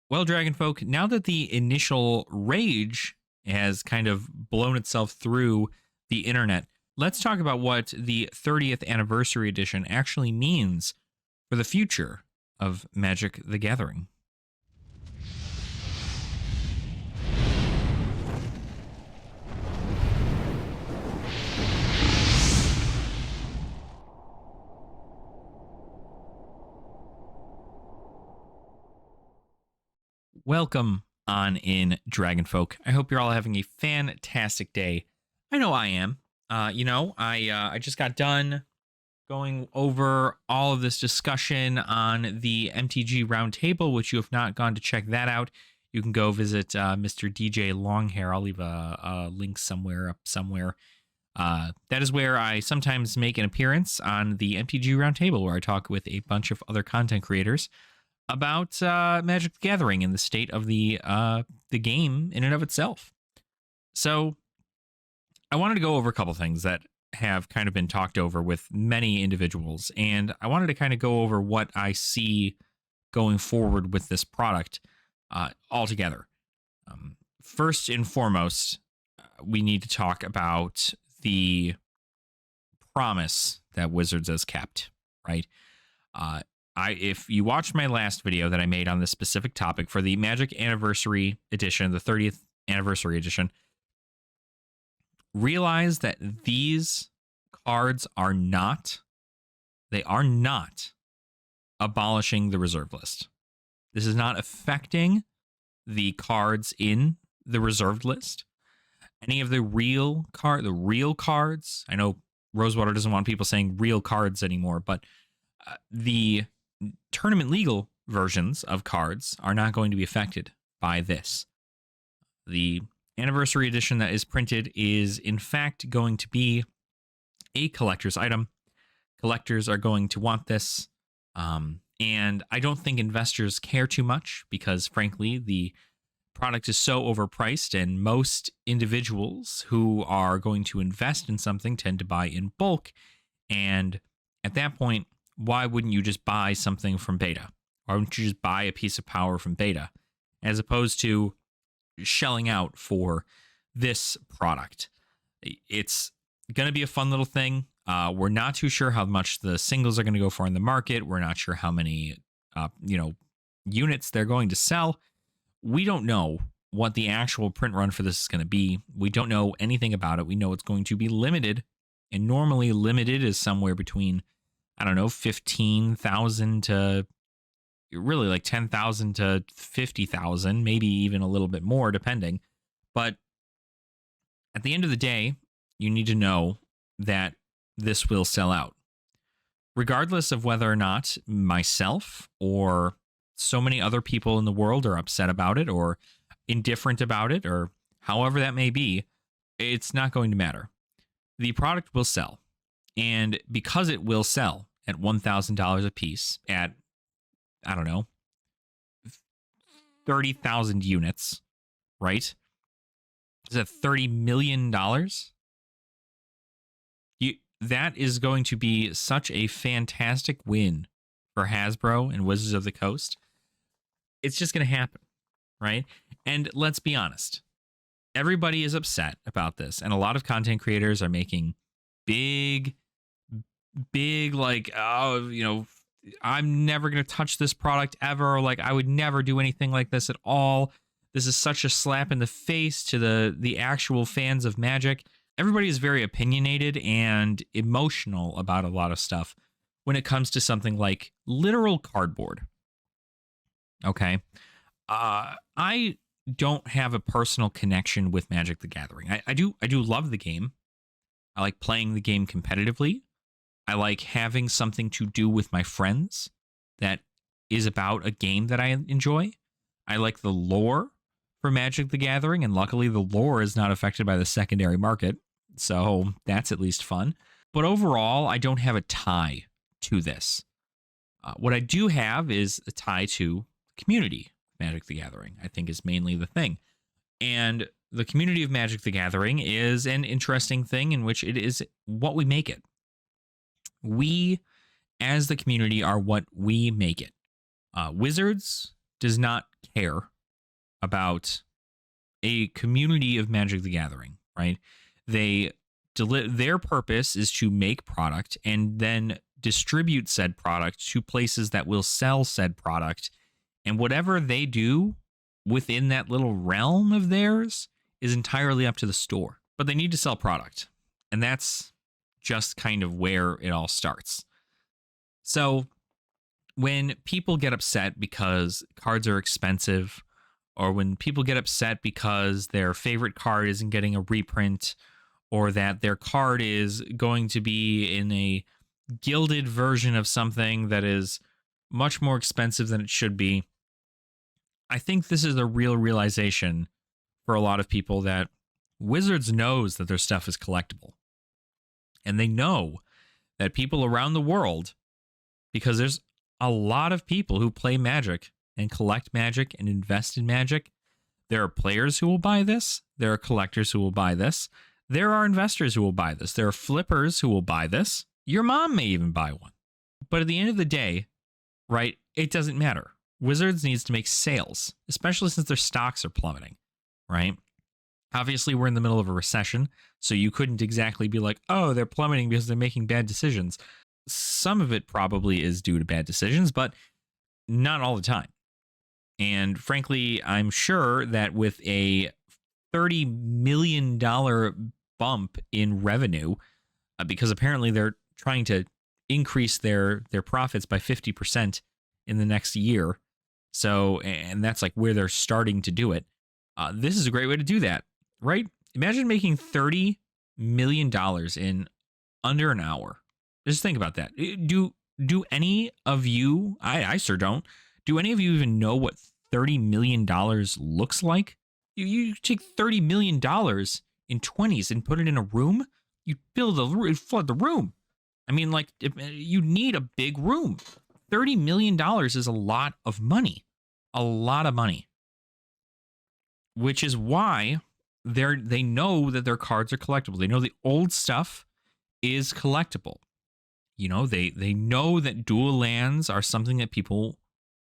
Well, Dragonfolk, now that the initial rage has kind of blown itself through the internet, let's talk about what the 30th anniversary edition actually means for the future of Magic the Gathering. Welcome on in, Dragonfolk. I hope you're all having a fantastic day. I know I am. I just got done going over all of this discussion on the MTG Roundtable, which you have not gone to check that out. You can go visit Mr. DJ Longhair. I'll leave a link somewhere up somewhere. That is where I sometimes make an appearance on the MTG Roundtable, where I talk with a bunch of other content creators about Magic the Gathering and the state of the game in and of itself. So I wanted to go over a couple things that have kind of been talked over with many individuals, and I wanted to kind of go over what I see going forward with this product altogether. First and foremost, we need to talk about the promise that Wizards has kept, right? If you watched my last video that I made on this specific topic for the Magic Anniversary Edition, the 30th Anniversary Edition, realize that these cards are not abolishing the reserve list. This is not affecting the cards in the reserved list. Any of the real cards. I know Rosewater doesn't want people saying real cards anymore, but the tournament legal versions of cards are not going to be affected by this. The anniversary edition that is printed is in fact going to be a collector's item. Collectors are going to want this, and I don't think investors care too much because, frankly, the product is so overpriced, and most individuals who are going to invest in something tend to buy in bulk. And at that point, why wouldn't you just buy something from beta? Why wouldn't you just buy a piece of power from beta as opposed to shelling out for this product? It's going to be a fun little thing. We're not too sure how much the singles are going to go for in the market. We're not sure how many, units they're going to sell. We don't know what the actual print run for this is going to be. We don't know anything about it. We know it's going to be limited, and normally limited is somewhere between 15,000 to really like 10,000 to 50,000, maybe even a little bit more, depending. But at the end of the day, you need to know that this will sell out, regardless of whether or not myself or so many other people in the world are upset about it or indifferent about it, or however that may be. It's not going to matter. The product will sell. And because it will sell at $1,000 a piece at, 30,000 units, right? Is that $30 million? That is going to be such a fantastic win for Hasbro and Wizards of the Coast. It's just going to happen, right? And let's be honest. Everybody is upset about this. And a lot of content creators are making big, like, I'm never going to touch this product ever. Like, I would never do anything like this at all. This is such a slap in the face to the actual fans of Magic. Everybody is very opinionated and emotional about a lot of stuff when it comes to something like literal cardboard. Okay. I don't have a personal connection with Magic the Gathering. I do love the game. I like playing the game competitively. I like having something to do with my friends that is about a game that I enjoy. I like the lore for Magic the Gathering, and luckily the lore is not affected by the secondary market, so that's at least fun. But overall, I don't have a tie to this. What I do have is a tie to community Magic the Gathering, I think is mainly the thing. And the community of Magic the Gathering is an interesting thing in which it is what we make it. We, as the community, are what we make it. Wizards does not care about a community of Magic the Gathering, right? They their purpose is to make product and then distribute said product to places that will sell said product. And whatever they do within that little realm of theirs is entirely up to the store. But they need to sell product. And that's just kind of where it all starts. So when people get upset because cards are expensive, or when people get upset because their favorite card isn't getting a reprint, or that their card is going to be in a gilded version of something that is much more expensive than it should be, I think this is a real realization for a lot of people that Wizards knows that their stuff is collectible. And they know that people around the world, because there's a lot of people who play Magic and collect Magic and invest in Magic. There are players who will buy this. There are collectors who will buy this. There are investors who will buy this. There are flippers who will buy this. Your mom may even buy one. But at the end of the day, right, it doesn't matter. Wizards needs to make sales, especially since their stocks are plummeting, right? Obviously, we're in the middle of a recession, so you couldn't exactly be like, oh, they're plummeting because they're making bad decisions. Some of it probably is due to bad decisions, but not all the time. And frankly, I'm sure that with a $30 million bump in revenue, because apparently they're trying to increase their profits by 50% in the next year. So, and that's like where they're starting to do it. This is a great way to do that, right? Imagine making $30 million in under an hour. Just think about that. Do any of you, I sure don't, do any of you even know what $30 million looks like? You take $30 million in 20s and put it in a room, you flood the room. I mean, like, you need a big room. $30 million is a lot of money. A lot of money. Which is why they know that their cards are collectible. They know the old stuff is collectible. You know, they know that dual lands are something that people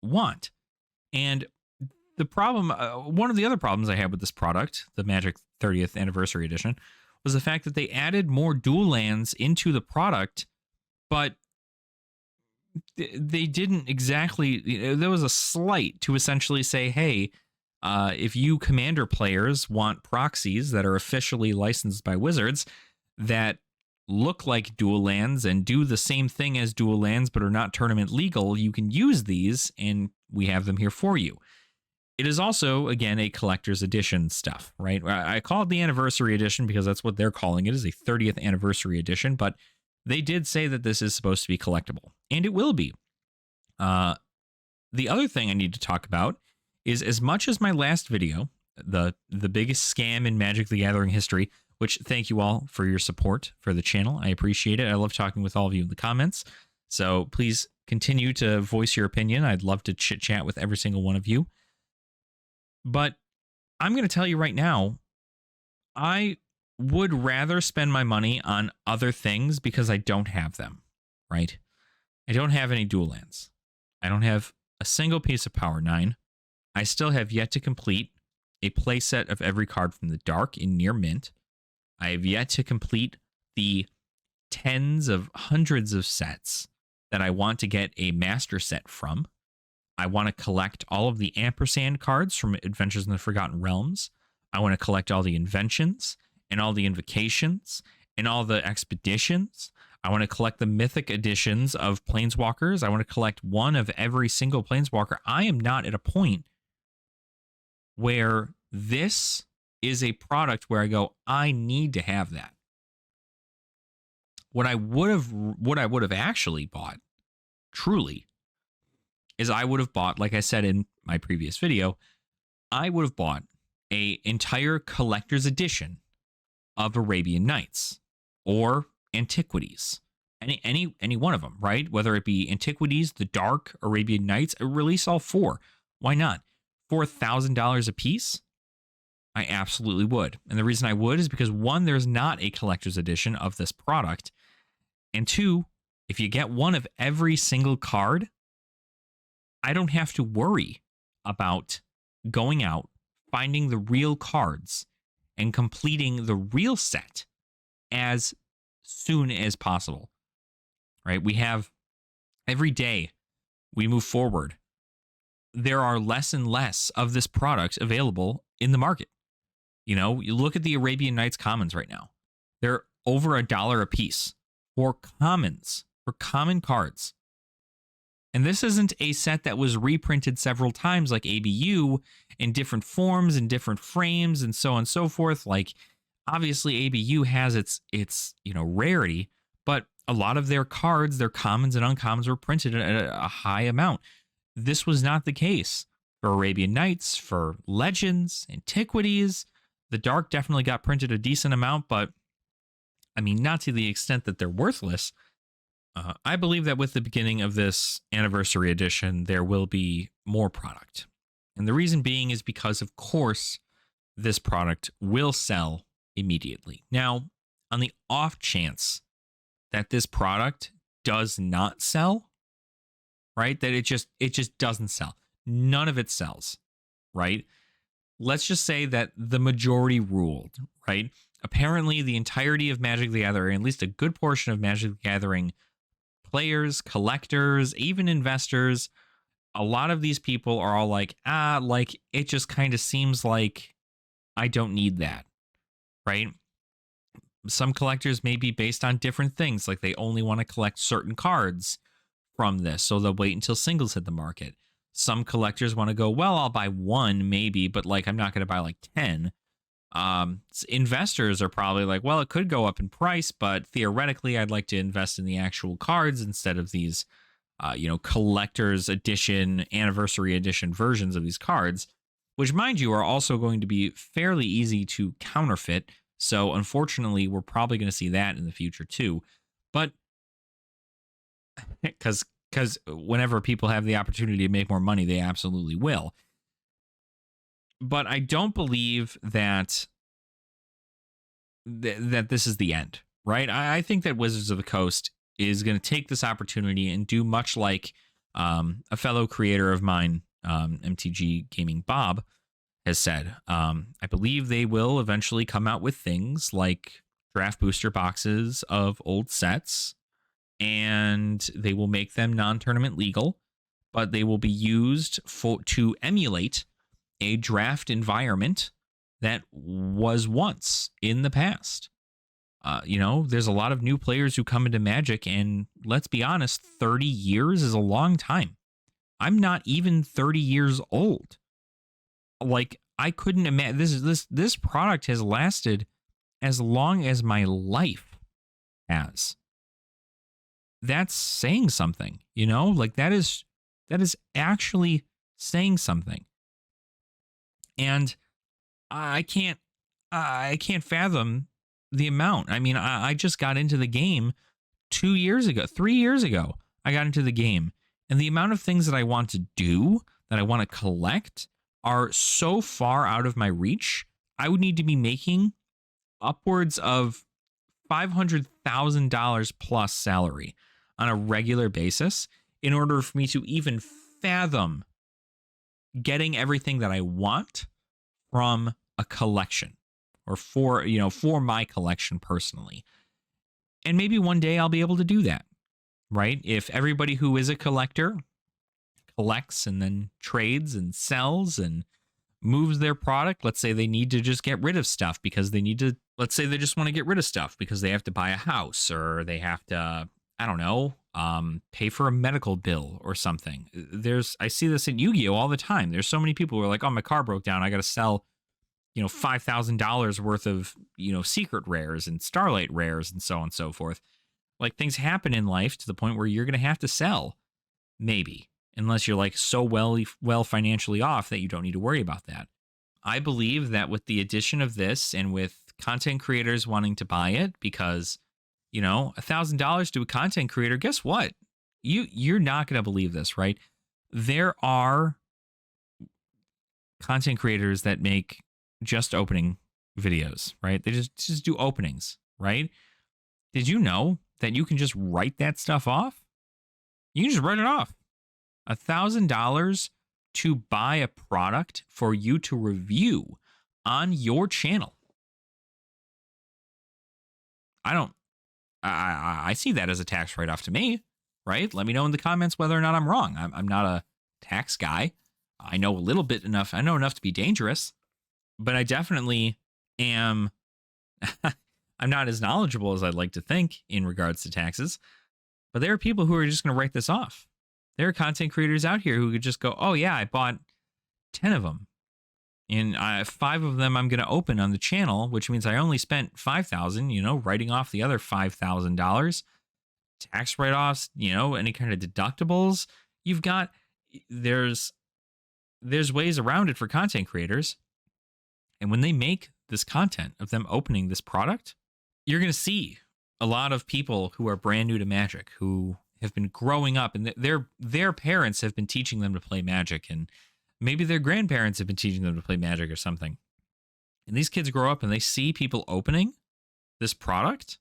want. And the problem, one of the other problems I had with this product, the Magic 30th Anniversary Edition, was the fact that they added more dual lands into the product, but they didn't exactly, there was a slight to essentially say, hey, if you Commander players want proxies that are officially licensed by Wizards that look like dual lands and do the same thing as dual lands but are not tournament legal, you can use these and we have them here for you. It is also, again, a collector's edition stuff, right? I call it the anniversary edition because that's what they're calling it, is a 30th anniversary edition, but they did say that this is supposed to be collectible, and it will be. The other thing I need to talk about is, as much as my last video, the biggest scam in Magic the Gathering history, which thank you all for your support for the channel. I appreciate it. I love talking with all of you in the comments. So please continue to voice your opinion. I'd love to chit chat with every single one of you. But I'm going to tell you right now, I would rather spend my money on other things because I don't have them, right? I don't have any dual lands. I don't have a single piece of Power 9. I still have yet to complete a playset of every card from the Dark in near mint. I have yet to complete the tens of hundreds of sets that I want to get a master set from. I want to collect all of the ampersand cards from Adventures in the Forgotten Realms. I want to collect all the inventions and all the invocations and all the expeditions. I want to collect the mythic editions of Planeswalkers. I want to collect one of every single Planeswalker. I am not at a point where this is a product where I go, I need to have that. What I would have actually bought, truly, is I would have bought, like I said in my previous video, I would have bought a entire collector's edition of Arabian Nights or Antiquities. Any one of them, right? Whether it be Antiquities, The Dark, Arabian Nights, release all four. Why not? $4,000 a piece? I absolutely would. And the reason I would is because, one, there's not a collector's edition of this product. And two, if you get one of every single card, I don't have to worry about going out, finding the real cards, and completing the real set as soon as possible, right? We have every day we move forward, there are less and less of this product available in the market. You know, you look at the Arabian Nights commons right now. They're over $1 a piece for commons, for common cards. And this isn't a set that was reprinted several times like ABU in different forms and different frames and so on and so forth. Like, obviously ABU has its rarity, but a lot of their cards, their commons and uncommons, were printed at a high amount. This was not the case for Arabian Nights, for Legends, Antiquities. The Dark definitely got printed a decent amount, but I mean, not to the extent that they're worthless. I believe that with the beginning of this anniversary edition, there will be more product. And the reason being is because, of course, this product will sell immediately. Now, on the off chance that this product does not sell, right? That it just doesn't sell. None of it sells, right? Let's just say that the majority ruled, right? Apparently, the entirety of Magic the Gathering, at least a good portion of Magic the Gathering players, collectors, even investors, a lot of these people are all like, like it just kind of seems like I don't need that, right? Some collectors may be based on different things, like they only want to collect certain cards from this, so they'll wait until singles hit the market. Some collectors want to go, well, I'll buy one maybe, but like I'm not going to buy like 10. Investors are probably like, well, it could go up in price, but theoretically, I'd like to invest in the actual cards instead of these, collector's edition, anniversary edition versions of these cards, which, mind you, are also going to be fairly easy to counterfeit. So, unfortunately, we're probably going to see that in the future too. But because whenever people have the opportunity to make more money, they absolutely will. But I don't believe that this is the end, right? I think that Wizards of the Coast is going to take this opportunity and do much like a fellow creator of mine, MTG Gaming Bob, has said. I believe they will eventually come out with things like draft booster boxes of old sets, and they will make them non-tournament legal, but they will be used to emulate a draft environment that was once in the past. There's a lot of new players who come into Magic, and let's be honest, 30 years is a long time. I'm not even 30 years old. Like, I couldn't imagine this product has lasted as long as my life has. That's saying something, like that is actually saying something. And I can't fathom the amount. I mean, I just got into the game 3 years ago. I got into the game, and the amount of things that I want to do, that I want to collect, are so far out of my reach. I would need to be making upwards of $500,000 plus salary on a regular basis in order for me to even fathom getting everything that I want from a collection, or for my collection personally. And maybe one day I'll be able to do that, right? If everybody who is a collector collects and then trades and sells and moves their product, let's say they need to just get rid of stuff because let's say they just want to get rid of stuff because they have to buy a house, or they have to, I don't know, pay for a medical bill or something. I see this in Yu-Gi-Oh all the time. There's so many people who are like, oh, my car broke down, I got to sell, $5,000 worth of, secret rares and starlight rares and so on and so forth. Like, things happen in life to the point where you're going to have to sell, maybe, unless you're like so well financially off that you don't need to worry about that. I believe that with the addition of this, and with content creators wanting to buy it, because $1,000 to a content creator, guess what? You're not going to believe this, right? There are content creators that make just opening videos, right? They just do openings, right? Did you know that you can just write that stuff off? You can just write it off. $1,000 to buy a product for you to review on your channel. I don't, I see that as a tax write off to me, right? Let me know in the comments whether or not I'm wrong. I'm not a tax guy. I know a little bit enough. I know enough to be dangerous, but I definitely am. I'm not as knowledgeable as I'd like to think in regards to taxes, but there are people who are just going to write this off. There are content creators out here who could just go, oh, yeah, I bought 10 of them. And 5 of them I'm going to open on the channel, which means I only spent $5,000, writing off the other $5,000. Tax write-offs, any kind of deductibles. You've got, there's ways around it for content creators. And when they make this content of them opening this product, you're going to see a lot of people who are brand new to Magic, who have been growing up, and their parents have been teaching them to play Magic, and maybe their grandparents have been teaching them to play Magic or something. And these kids grow up and they see people opening this product.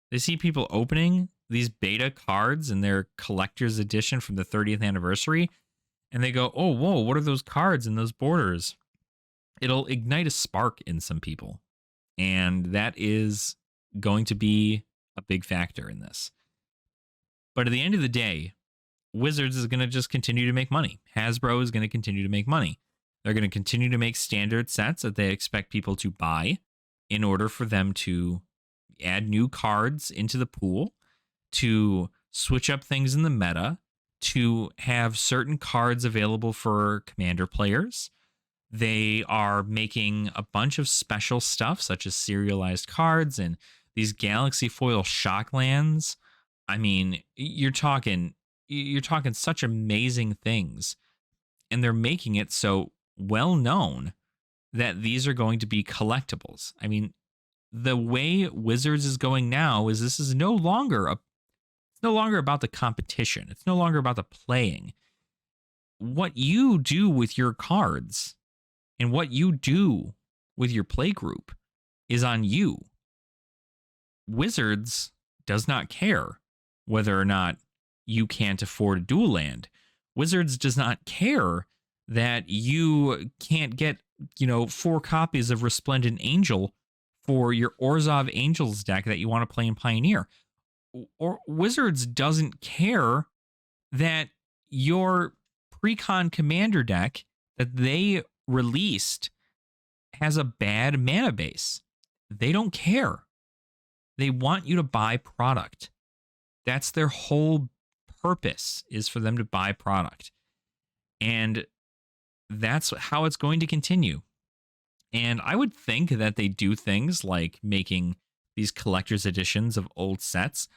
They see people opening these beta cards in their collector's edition from the 30th anniversary. And they go, oh, whoa, what are those cards and those borders? It'll ignite a spark in some people. And that is going to be a big factor in this. But at the end of the day, Wizards is going to just continue to make money. Hasbro is going to continue to make money. They're going to continue to make standard sets that they expect people to buy in order for them to add new cards into the pool, to switch up things in the meta, to have certain cards available for commander players. They are making a bunch of special stuff, such as serialized cards and these Galaxy Foil Shocklands. I mean, you're talking such amazing things, and they're making it so well known that these are going to be collectibles. I mean, the way Wizards is going now is this is no longer about the competition. It's no longer about the playing. What you do with your cards and what you do with your play group is on you. Wizards does not care whether or not you can't afford a dual land. Wizards does not care that you can't get, 4 copies of Resplendent Angel for your Orzhov Angels deck that you want to play in Pioneer. Or Wizards doesn't care that your Precon Commander deck that they released has a bad mana base. They don't care. They want you to buy product. That's their whole purpose, is for them to buy product. And that's how it's going to continue. And I would think that they do things like making these collector's editions of old sets.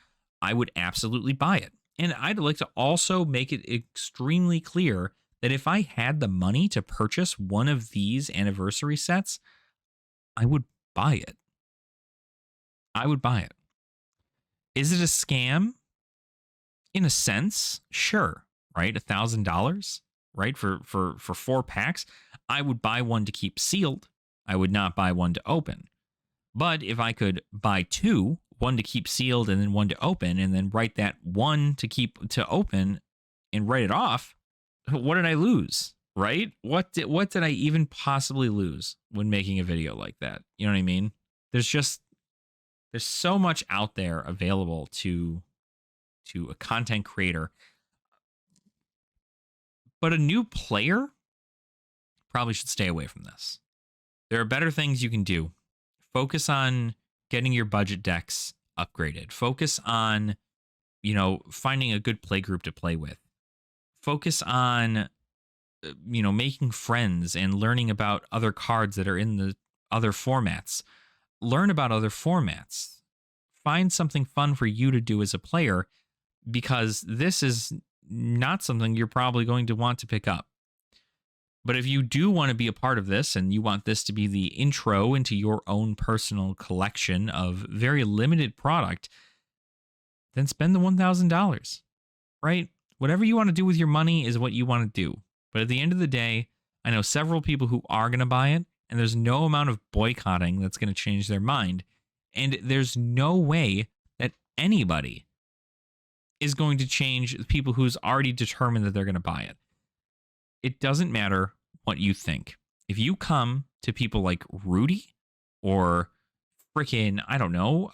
I would absolutely buy it. And I'd like to also make it extremely clear that if I had the money to purchase one of these anniversary sets, I would buy it. I would buy it. Is it a scam? In a sense, sure, right? $1,000, right? For 4 packs. I would buy one to keep sealed. I would not buy one to open. But if I could buy 2, one to keep sealed and then one to open, and then write that one to open and write it off, what did I lose, right? What did I even possibly lose when making a video like that? You know what I mean? There's so much out there available to a content creator. But a new player probably should stay away from this. There are better things you can do. Focus on getting your budget decks upgraded. Focus on, finding a good play group to play with. Focus on, making friends and learning about other cards that are in the other formats. Learn about other formats. Find something fun for you to do as a player, because this is not something you're probably going to want to pick up. But if you do want to be a part of this and you want this to be the intro into your own personal collection of very limited product, then spend the $1,000, right? Whatever you want to do with your money is what you want to do. But at the end of the day, I know several people who are going to buy it, and there's no amount of boycotting that's going to change their mind. And there's no way that anybody is going to change the people who's already determined that they're going to buy it. it doesn't matter what you think. If you come to people like Rudy or freaking, I don't know,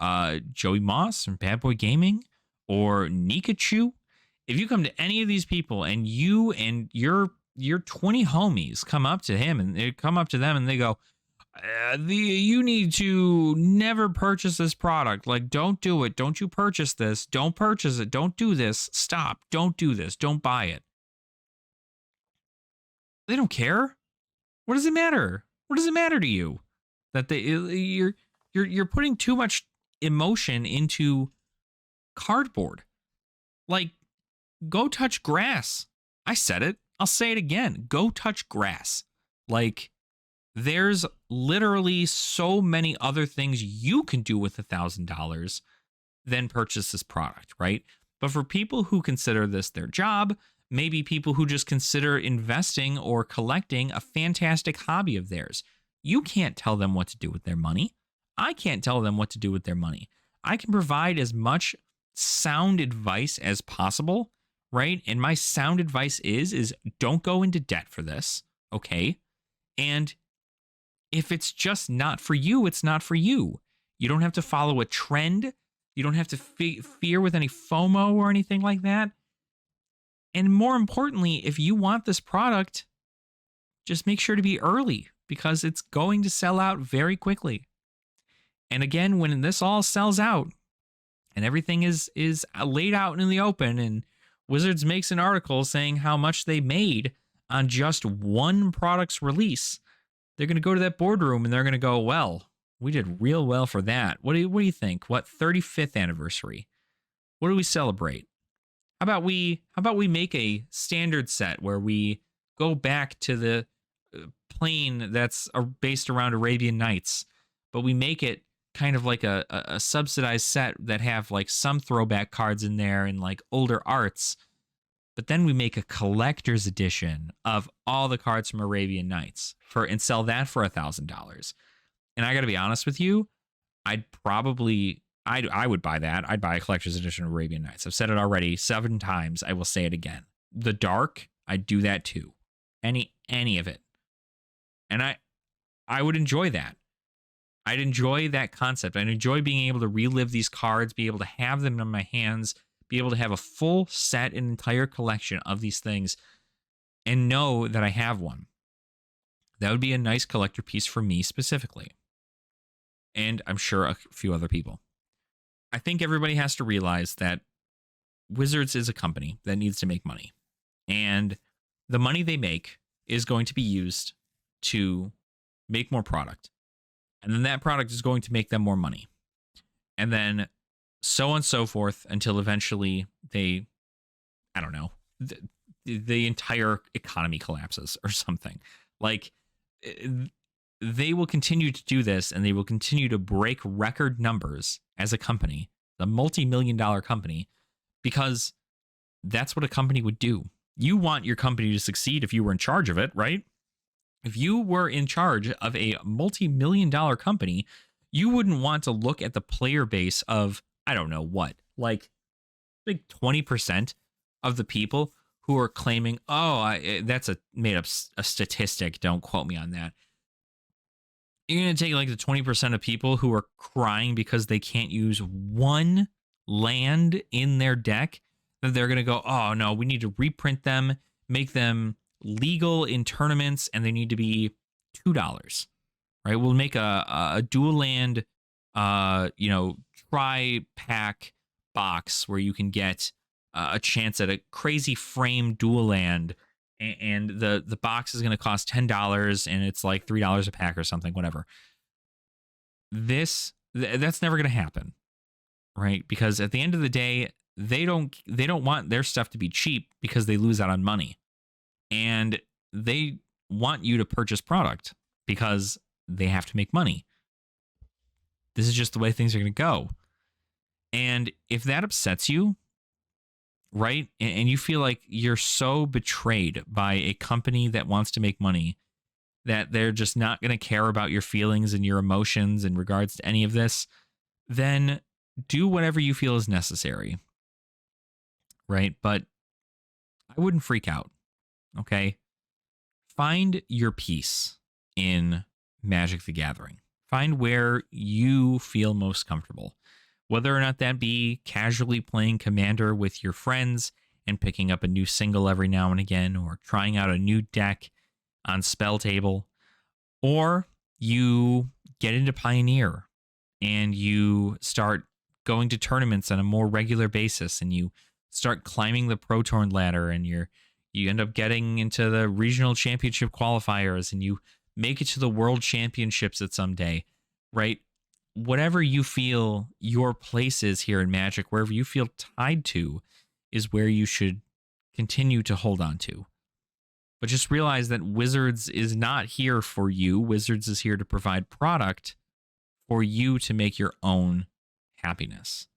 Joey Moss from Bad Boy Gaming or Nikachu, if you come to any of these people and you and your 20 homies come up to him and they come up to them and they go, you need to never purchase this product. Like, don't do it. Don't you purchase this. Don't purchase it. Don't do this. Stop. Don't do this. Don't buy it. They don't care. What does it matter? What does it matter to you that you're putting too much emotion into cardboard? Like, go touch grass. I said it. I'll say it again. Go touch grass. Like, there's literally so many other things you can do with $1,000 than purchase this product, right? But for people who consider this their job, maybe people who just consider investing or collecting a fantastic hobby of theirs, you can't tell them what to do with their money. I can't tell them what to do with their money. I can provide as much sound advice as possible, right? And my sound advice is don't go into debt for this, okay? And if it's just not for you, it's not for you. You don't have to follow a trend. You don't have to fear with any FOMO or anything like that. And more importantly, if you want this product, just make sure to be early because it's going to sell out very quickly. And again, when this all sells out and everything is laid out in the open and Wizards makes an article saying how much they made on just one product's release, they're going to go to that boardroom and they're going to go, well, we did real well for that. What do you think? What 35th anniversary? What do we celebrate? How about we make a standard set where we go back to the plane that's based around Arabian Nights, but we make it kind of like a subsidized set that have like some throwback cards in there and like older arts. But then we make a collector's edition of all the cards from Arabian Nights and sell that for $1,000. And I got to be honest with you, I would buy that. I'd buy a collector's edition of Arabian Nights. I've said it already 7 times. I will say it again. The Dark, I'd do that too. Any of it. And I would enjoy that. I'd enjoy that concept. I'd enjoy being able to relive these cards, be able to have them in my hands, be able to have a full set, an entire collection of these things, and know that I have one. That would be a nice collector piece for me specifically. And I'm sure a few other people. I think everybody has to realize that Wizards is a company that needs to make money. And the money they make is going to be used to make more product. And then that product is going to make them more money. And then so on and so forth until eventually they, I don't know, the entire economy collapses or something. Like, they will continue to do this and they will continue to break record numbers as a company, the multi-million-dollar company, because that's what a company would do. You want your company to succeed if you were in charge of it, right? If you were in charge of a multi-million-dollar company, you wouldn't want to look at the player base of, I don't know what, like 20% of the people who are claiming, that's a made up a statistic. Don't quote me on that. You're going to take like the 20% of people who are crying because they can't use one land in their deck, that they're going to go, oh no, we need to reprint them, make them legal in tournaments, and they need to be $2, right? We'll make a dual land, tri-pack box where you can get a chance at a crazy frame dual land, and the box is going to cost $10 and it's like $3 a pack or something, whatever. That's never going to happen, right? Because at the end of the day, they don't want their stuff to be cheap because they lose out on money. And they want you to purchase product because they have to make money. This is just the way things are going to go. And if that upsets you, right, and you feel like you're so betrayed by a company that wants to make money that they're just not going to care about your feelings and your emotions in regards to any of this, then do whatever you feel is necessary, right? But I wouldn't freak out, okay? find your peace in Magic the Gathering. Find where you feel most comfortable, whether or not that be casually playing Commander with your friends and picking up a new single every now and again, or trying out a new deck on Spell Table, or you get into Pioneer and you start going to tournaments on a more regular basis, and you start climbing the Pro Tour ladder, and you end up getting into the regional championship qualifiers, and you make it to the world championships at some day, right? Whatever you feel your place is here in Magic, wherever you feel tied to, is where you should continue to hold on to. But just realize that Wizards is not here for you. Wizards is here to provide product for you to make your own happiness.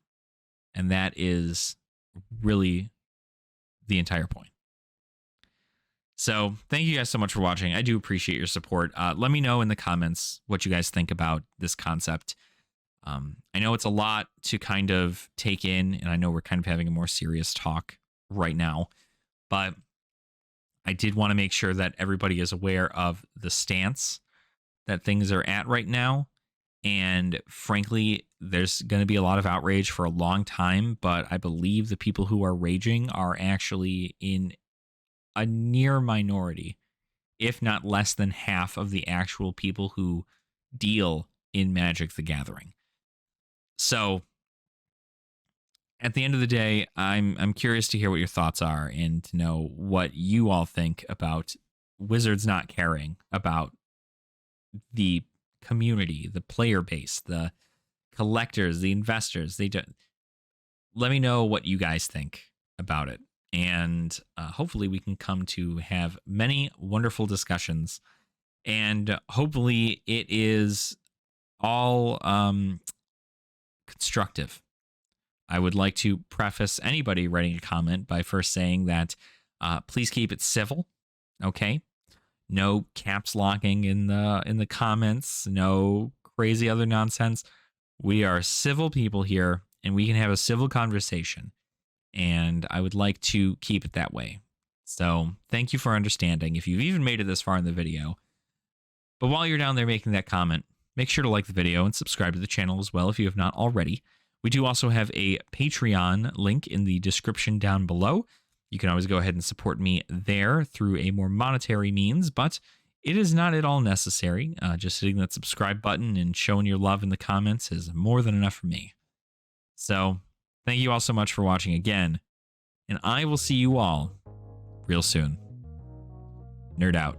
And that is really the entire point. So thank you guys so much for watching. I do appreciate your support. Let me know in the comments what you guys think about this concept. I know it's a lot to kind of take in, and I know we're kind of having a more serious talk right now, but I did want to make sure that everybody is aware of the stance that things are at right now. And frankly, there's going to be a lot of outrage for a long time, but I believe the people who are raging are actually in a near minority, if not less than half of the actual people who deal in Magic the Gathering. So at the end of the day, I'm curious to hear what your thoughts are and to know what you all think about Wizards not caring about the community, the player base, the collectors, the investors. They don't. Let me know what you guys think about it, and hopefully we can come to have many wonderful discussions, and hopefully it is all constructive. I would like to preface anybody writing a comment by first saying that please keep it civil, okay? No caps locking in the comments, no crazy other nonsense. We are civil people here, and we can have a civil conversation, and I would like to keep it that way. So thank you for understanding if you've even made it this far in the video. But while you're down there making that comment, make sure to like the video and subscribe to the channel as well if you have not already. We do also have a Patreon link in the description down below. You can always go ahead and support me there through a more monetary means, but it is not at all necessary. Just hitting that subscribe button and showing your love in the comments is more than enough for me. So thank you all so much for watching again, and I will see you all real soon. Nerd out.